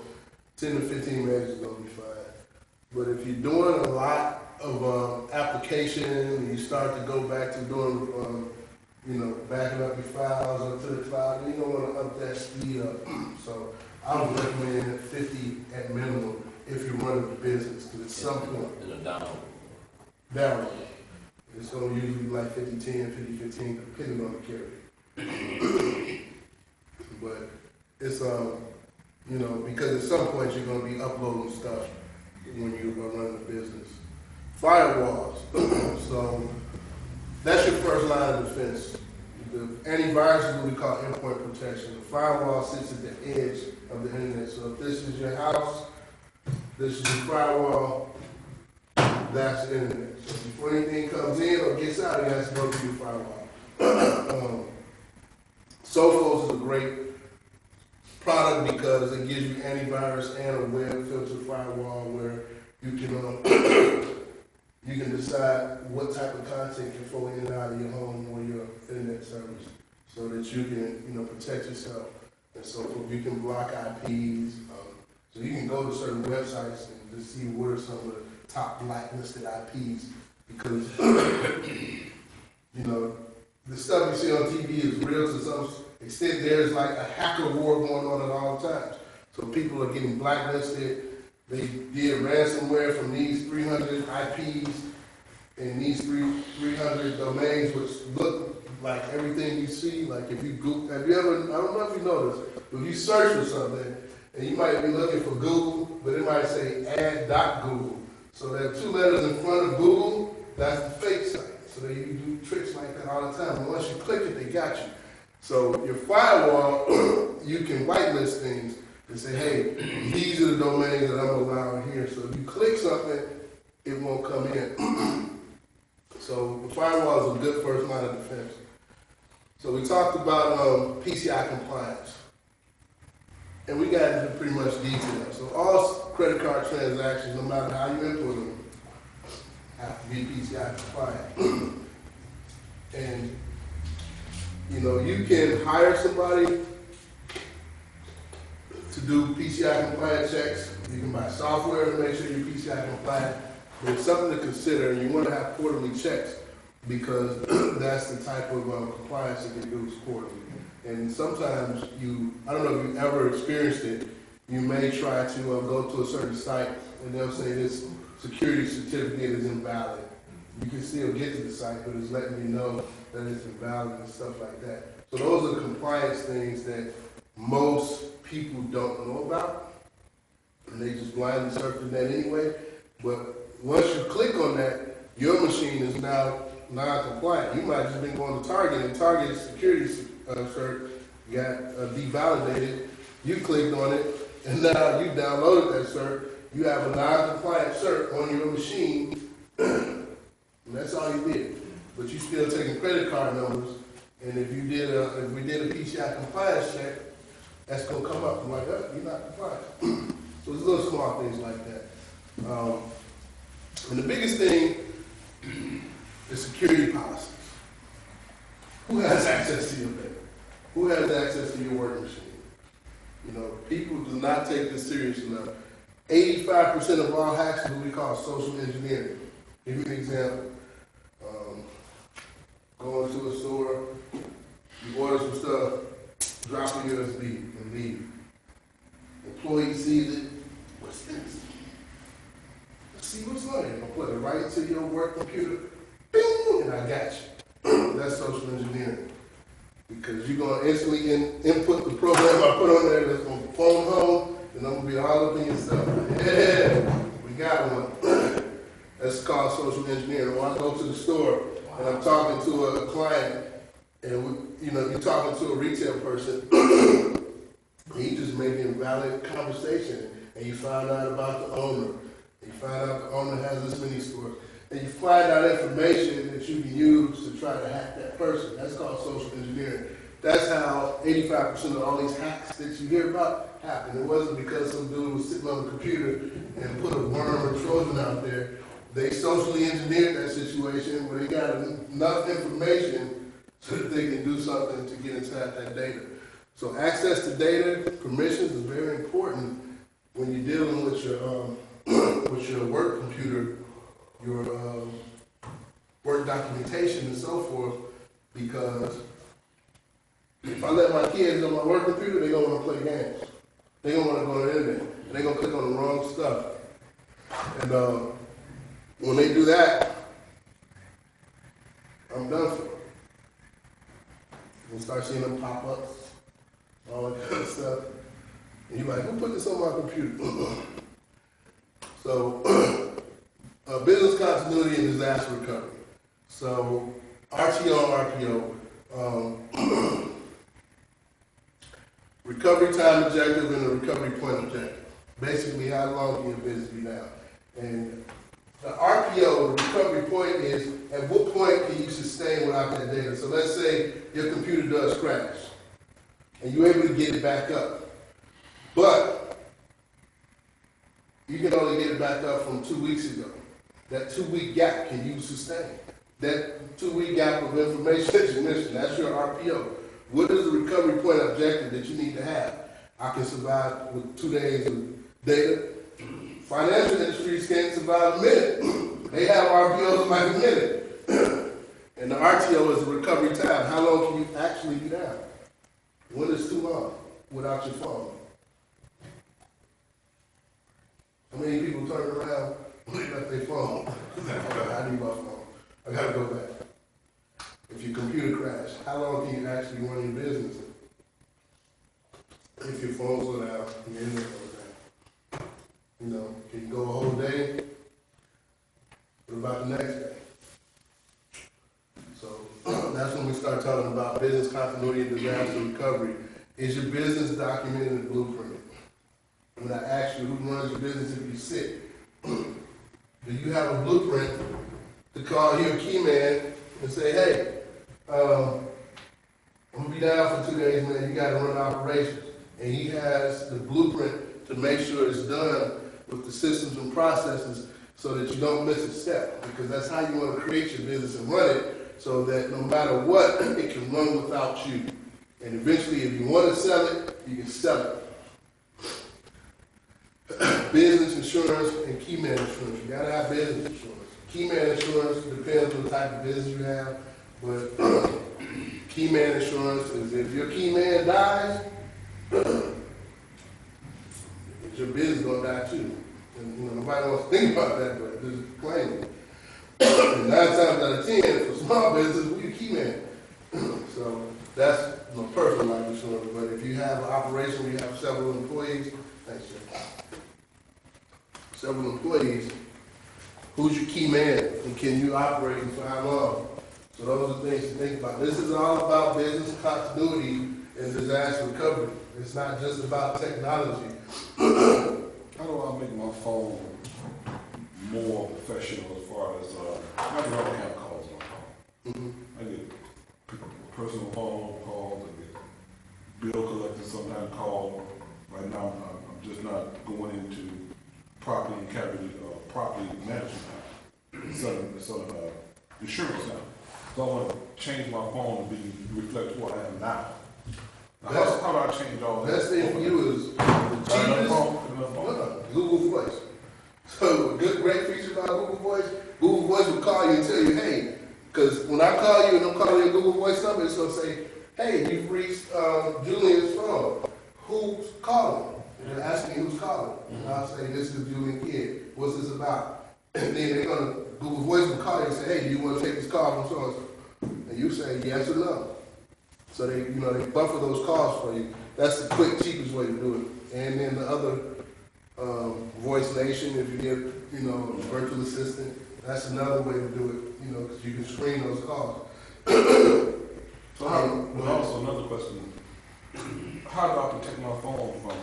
10 to 15 minutes is going to be fine. But if you're doing a lot of application and you start to go back to doing, backing up your files up to the cloud, then you don't want to up that speed up. So I would recommend 50 at minimum if you're running the business, because at some point, In a down. It's going to usually be like 50-10, 50-15, depending on the carrier. But it's, because at some point you're going to be uploading stuff when you're running the business. Firewalls. So that's your first line of defense. The antivirus is what we call endpoint protection. The firewall sits at the edge of the internet. So if this is your house, this is your firewall, that's the internet. So before anything comes in or gets out, it has to go through your firewall. Sophos is a great product because it gives you antivirus and a web filter firewall where you can decide what type of content can flow in and out of your home or your internet service, so that you can protect yourself and so forth. You can block IPs, so you can go to certain websites and just see what are some of the top blacklisted IPs, because the stuff you see on TV is real to some extent. There's like a hacker war going on at all times. So people are getting blacklisted. They did ransomware from these 300 IPs and these 300 domains, which look like everything you see. Like if you Google, I don't know if you know this, but if you search for something, and you might be looking for Google, but it might say add.google. So there are 2 letters in front of Google, that's the fake site. So they do tricks like that all the time. And once you click it, they got you. So your firewall, you can whitelist things and say, hey, these are the domains that I'm allowing here. So if you click something, it won't come in. So the firewall is a good first line of defense. So we talked about PCI compliance. And we got into pretty much detail. So all credit card transactions, no matter how you input them, have to be PCI compliant. And you can hire somebody to do PCI compliant checks. You can buy software to make sure you're PCI compliant. But it's something to consider, and you want to have quarterly checks because that's the type of compliance that they do is quarterly. And sometimes I don't know if you've ever experienced it, you may try to go to a certain site and they'll say this security certificate is invalid. You can still get to the site, but it's letting you know that it's invalid and stuff like that. So those are compliance things that most people don't know about, and they just blindly surf the net anyway. But once you click on that, your machine is now non-compliant. You might have just been going to Target, and Target's security cert got devalidated. You clicked on it, and now you downloaded that cert. You have a non-compliant cert on your machine, and that's all you did. But you still taking credit card numbers, and if we did a PCI compliance check, that's gonna come up. I'm like, oh, you're not compliant. So there's little small things like that. And the biggest thing is security policies. Who has access to your bank? Who has access to your work machine? People do not take this serious enough. 85% of all hacks is what we call social engineering. Give you an example. Go into a store, you order some stuff, drop a USB and leave. Employee sees it. What's this? Let's see what's on it. I'll put it right into your work computer. Bing! And I got you. That's social engineering. Because you're going to instantly input the program I put on there that's going to phone home, and I'm going to be all up in your stuff. Yeah, we got one. That's called social engineering. When I go to the store and I'm talking to a client, and you're talking to a retail person, he just made an invalid conversation, and you find out about the owner, You find out the owner has this many stores, and you find out information that you can use to try to hack that person. That's called social engineering. That's how 85% of all these hacks that you hear about happen. It wasn't because some dude was sitting on the computer and put a worm or Trojan out there. They socially engineered that situation where they got enough information so that they can do something to get inside that data. So access to data, permissions is very important when you're dealing with your work computer, your work documentation and so forth, because if I let my kids on my work computer, they're gonna want to play games. They're gonna want to go on the internet, and they're gonna click on the wrong stuff. And when they do that, I'm done for. You start seeing them pop-ups, all that kind of stuff. And you're like, who put this on my computer? So, business continuity and disaster recovery. So, RTO, RPO, recovery time objective and a recovery point objective. Basically, how long can your business be down? And the RPO, the recovery point, is at what point can you sustain without that data? So let's say your computer does crash and you're able to get it back up. But you can only get it back up from 2 weeks ago. That 2-week gap, can you sustain? That 2-week gap of information that you missed, that's your RPO. What is the recovery point objective that you need to have? I can survive with 2 days of data. Financial industries can't survive a minute. They have RPOs of like a minute. And the RTO is the recovery time. How long can you actually be down? When is too long without your phone? How many people turn around when they left their phone? I need my phone. I gotta go back. If your computer crashed, how long can you actually run your business? If your phone's go down, your internet goes down. You know, can you go a whole day? What about the next day? So that's when we start talking about business continuity and disaster recovery. Is your business documented in the blueprint? When I ask you who runs your business if you're sick, do you have a blueprint to call your key man and say, hey, I'm gonna be down for 2 days, man, you gotta run operations. And he has the blueprint to make sure it's done with the systems and processes so that you don't miss a step, because that's how you want to create your business and run it so that no matter what, it can run without you. And eventually, if you want to sell it, you can sell it. Business insurance and key man insurance. You gotta have business insurance. Key man insurance depends on the type of business you have, but key man insurance is if your key man dies, your business gonna die too. And nobody wants to think about that, but just claim it. And 9 times out of 10, for small business, we a key man. So that's my personal life insurance. But if you have an operation where you have several employees, thanks, sir. Several employees, who's your key man and can you operate for how long? So those are things to think about. This is all about business continuity and disaster recovery. It's not just about technology. How do I make my phone more professional as far as, I don't have calls on my phone. Mm-hmm. I get personal phone calls, I get bill collectors sometimes call. Right now, I'm just not going into property and casualty, property management, selling insurance now. So I want to change my phone to reflect who I am now. How do I change all that? Best thing for you is the cheapest Google Voice. So a great feature about Google Voice will call you and tell you, hey, because when I call you and I'm calling your Google Voice number, it's going to say, hey, you've reached Julian's phone. Who's calling? And they're asking who's calling. And I'll say, this is Julian Kidd. What's this about? And then they're going to, Google Voice will call you and say, hey, do you want to take this call from so-and-so? And you say yes or no. So they buffer those calls for you. That's the quick, cheapest way to do it. And then the other, Voice Nation, if you get, a virtual assistant, that's another way to do it, because you can screen those calls. So also another question, how do I protect my phone from,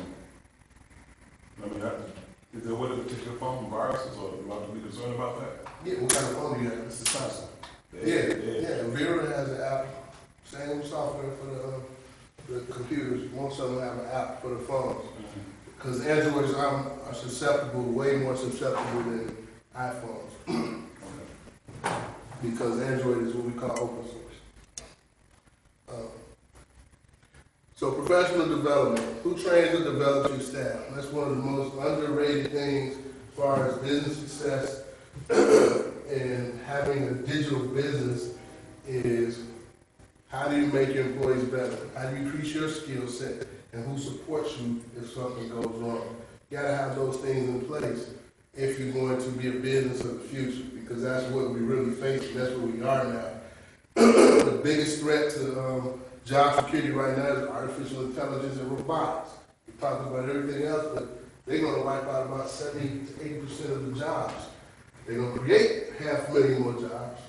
Is there a way to protect your phone from viruses, or do you have to be concerned about that? Yeah, what kind of phone do you have? It's the Samsung. Yeah. Vera has an app, same software for the computers. Most of them have an app for the phones. Because Androids are susceptible, way more susceptible than iPhones. Because Android is what we call open source. So professional development. Who trains and develops your staff? That's one of the most underrated things as far as business success and having a digital business is how do you make your employees better? How do you increase your skill set? And who supports you if something goes wrong? You gotta have those things in place if you're going to be a business of the future, because that's what we really face, and that's what we are now. The biggest threat to job security right now is artificial intelligence and robotics. We talk about everything else, but they're gonna wipe out about 70 to 80% of the jobs. They're gonna create 500,000 more jobs,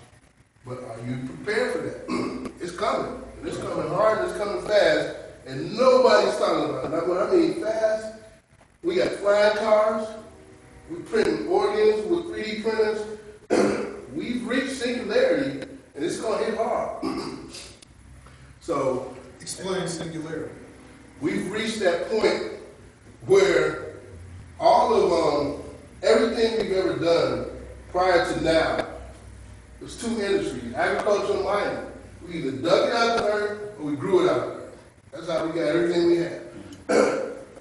but are you prepared for that? It's coming, and it's coming hard, and it's coming fast, and nobody's talking about it. Now, when I mean fast, we got flying cars, we printing organs with 3D printers. We've reached singularity, and it's gonna hit hard. So, Explain singularity. we've reached that point where all of everything we've ever done prior to now, there's two industries, agriculture and mining. We either dug it out of the earth or we grew it out of the earth. That's how we got everything we had.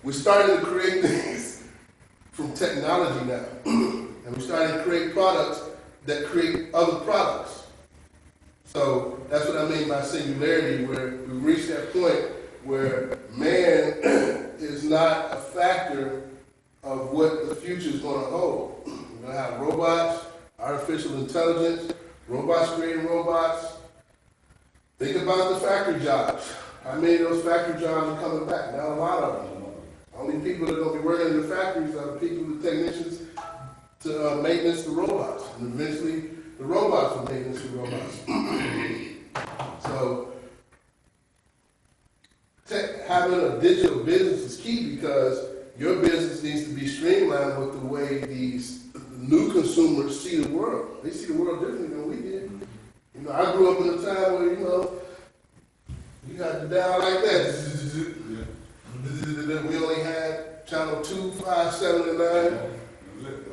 We're starting to create things from technology now. And we're starting to create products that create other products. So that's what I mean by singularity, where we reach that point where man is not a factor of what the future is going to hold. We're going to have robots, artificial intelligence, robots creating robots. Think about the factory jobs. How many of those factory jobs are coming back? Not a lot of them. Only people that are going to be working in the factories are the people, the technicians, to maintenance the robots. And eventually, the robots will maintenance the robots. So, having a digital business is key because your business needs to be streamlined with the way these new consumers see the world. They see the world differently than we did. You know, I grew up in a time where, you know, you had to dial like that. We only had channel 2, 5, 7, and 9.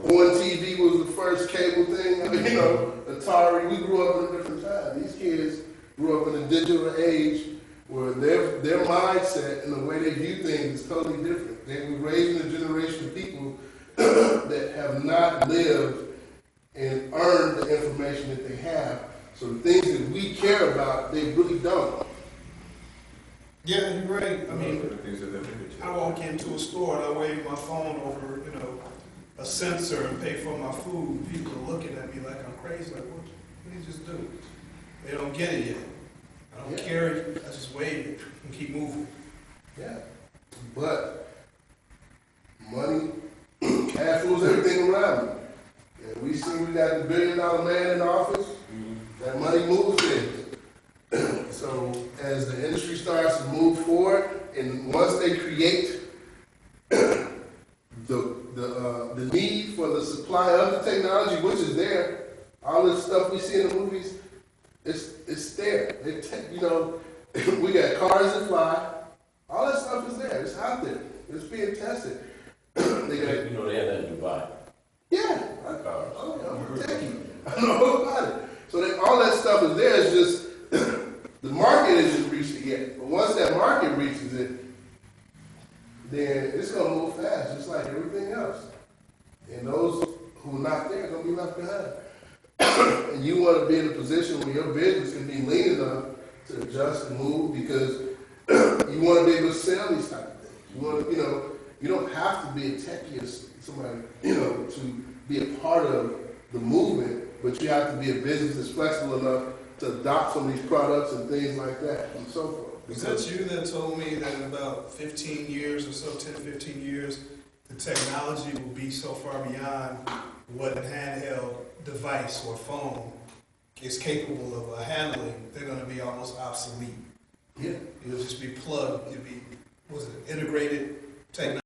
On TV was the first cable thing, you know, Atari. We grew up in a different time. These kids grew up in a digital age where their mindset and the way they view things is totally different. They were raised in a generation of people that have not lived and earned the information that they have. So the things that we care about, they really don't. Yeah, you're right. I mean, I walk into a store and I wave my phone over, you know, a sensor and pay for my food. People are looking at me like I'm crazy. Like, what did you just do? They don't get it yet. I don't carry it. I just wave it and keep moving. Yeah. But money, cash rules everything around me. And we see we got the $1 billion man in office. That money moves things. So as the industry starts to move forward, and once they create the need for the supply of the technology, which is there, all this stuff we see in the movies, it's there. You know, we got cars that fly. All that stuff is there. It's out there. It's being tested. You know they have that in Dubai. Yeah. I'm a techie. I know all about it. So all that stuff is there. It's just the market hasn't reached it yet. But once that market reaches it, then it's going to move fast, just like everything else. And those who are not there are going to be left behind. And you want to be in a position where your business can be lean enough to adjust and move because you want to be able to sell these type of things. You want to, you know, you don't have to be a techie or somebody, you know, to be a part of the movement, but you have to be a business that's flexible enough to adopt some of these products and things like that and so forth. Was that you that told me that in about 15 years or so, 10, 15 years, the technology will be so far beyond what a handheld device or phone is capable of handling, they're going to be almost obsolete. Yeah. It'll just be plugged. It'll be, integrated technology.